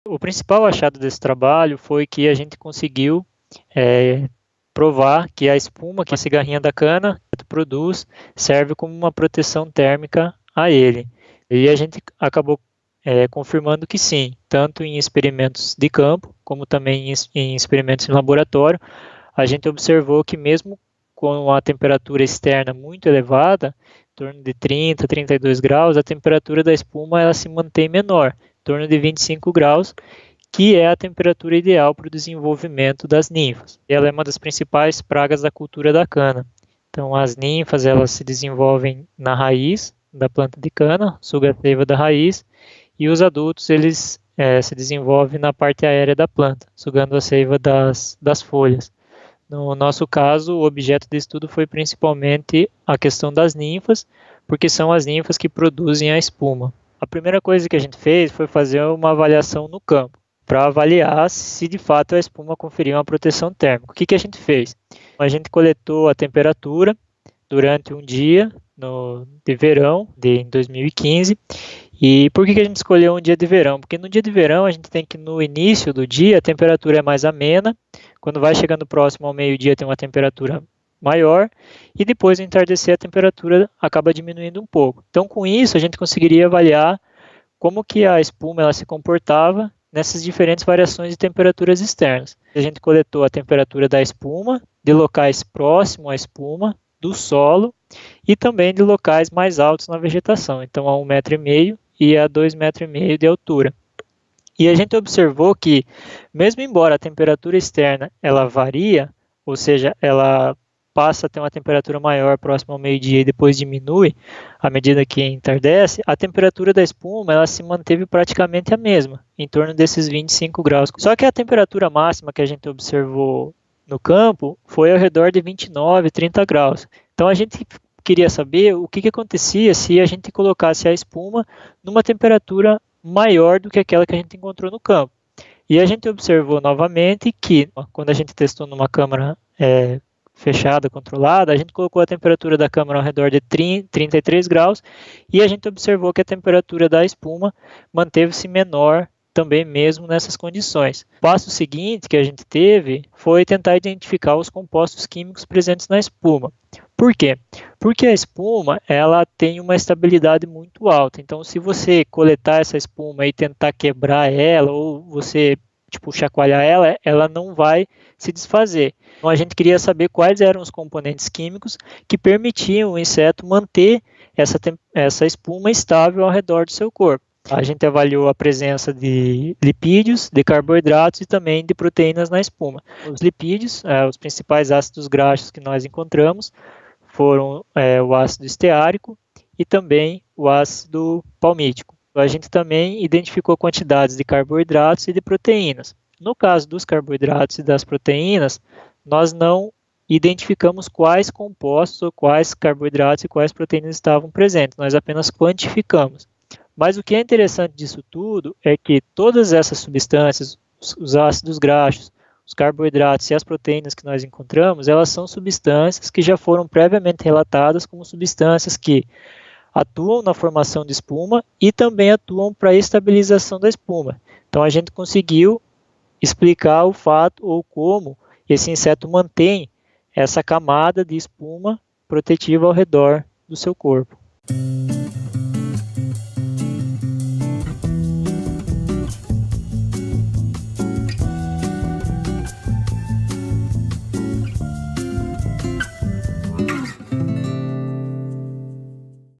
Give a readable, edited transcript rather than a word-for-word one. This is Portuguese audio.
O principal achado desse trabalho foi que a gente conseguiu provar que a espuma que a cigarrinha da cana produz serve como uma proteção térmica a ele. E a gente acabou confirmando que sim, tanto em experimentos de campo, como também em experimentos em laboratório, a gente observou que mesmo com a temperatura externa muito elevada, em torno de 30, 32 graus, a temperatura da espuma ela se mantém menor, em torno de 25 graus, que é a temperatura ideal para o desenvolvimento das ninfas. Ela é uma das principais pragas da cultura da cana. Então, as ninfas elas se desenvolvem na raiz da planta de cana, sugam a seiva da raiz, e os adultos eles se desenvolvem na parte aérea da planta, sugando a seiva das folhas. No nosso caso, o objeto de estudo foi principalmente a questão das ninfas, porque são as ninfas que produzem a espuma. A primeira coisa que a gente fez foi fazer uma avaliação no campo, para avaliar se de fato a espuma conferia uma proteção térmica. O que a gente fez? A gente coletou a temperatura durante um dia de verão em 2015. E por que a gente escolheu um dia de verão? Porque no dia de verão a gente tem que no início do dia a temperatura é mais amena, quando vai chegando próximo ao meio-dia tem uma temperatura maior e depois do entardecer a temperatura acaba diminuindo um pouco. Então com isso a gente conseguiria avaliar como que a espuma ela se comportava nessas diferentes variações de temperaturas externas. A gente coletou a temperatura da espuma, de locais próximos à espuma, do solo e também de locais mais altos na vegetação, então a 1,5 m e a 2,5 m de altura. E a gente observou que, mesmo embora a temperatura externa ela varia, ou seja, ela passa a ter uma temperatura maior próximo ao meio-dia e depois diminui à medida que entardece, a temperatura da espuma ela se manteve praticamente a mesma, em torno desses 25 graus. Só que a temperatura máxima que a gente observou no campo foi ao redor de 29, 30 graus. Então a gente queria saber o que acontecia se a gente colocasse a espuma numa temperatura maior do que aquela que a gente encontrou no campo. E a gente observou novamente que, quando a gente testou numa câmara fechada, controlada, a gente colocou a temperatura da câmara ao redor de 33 graus e a gente observou que a temperatura da espuma manteve-se menor também mesmo nessas condições. O passo seguinte que a gente teve foi tentar identificar os compostos químicos presentes na espuma. Por quê? Porque a espuma ela tem uma estabilidade muito alta. Então, se você coletar essa espuma e tentar quebrar ela ou você chacoalhar ela, ela não vai se desfazer. Então, a gente queria saber quais eram os componentes químicos que permitiam o inseto manter essa espuma estável ao redor do seu corpo. A gente avaliou a presença de lipídios, de carboidratos e também de proteínas na espuma. Os lipídios, os principais ácidos graxos que nós encontramos, foram o ácido esteárico e também o ácido palmítico. A gente também identificou quantidades de carboidratos e de proteínas. No caso dos carboidratos e das proteínas, nós não identificamos quais compostos ou quais carboidratos e quais proteínas estavam presentes, nós apenas quantificamos. Mas o que é interessante disso tudo é que todas essas substâncias, os ácidos graxos, os carboidratos e as proteínas que nós encontramos, elas são substâncias que já foram previamente relatadas como substâncias que atuam na formação de espuma e também atuam para a estabilização da espuma. Então a gente conseguiu explicar o fato ou como esse inseto mantém essa camada de espuma protetiva ao redor do seu corpo.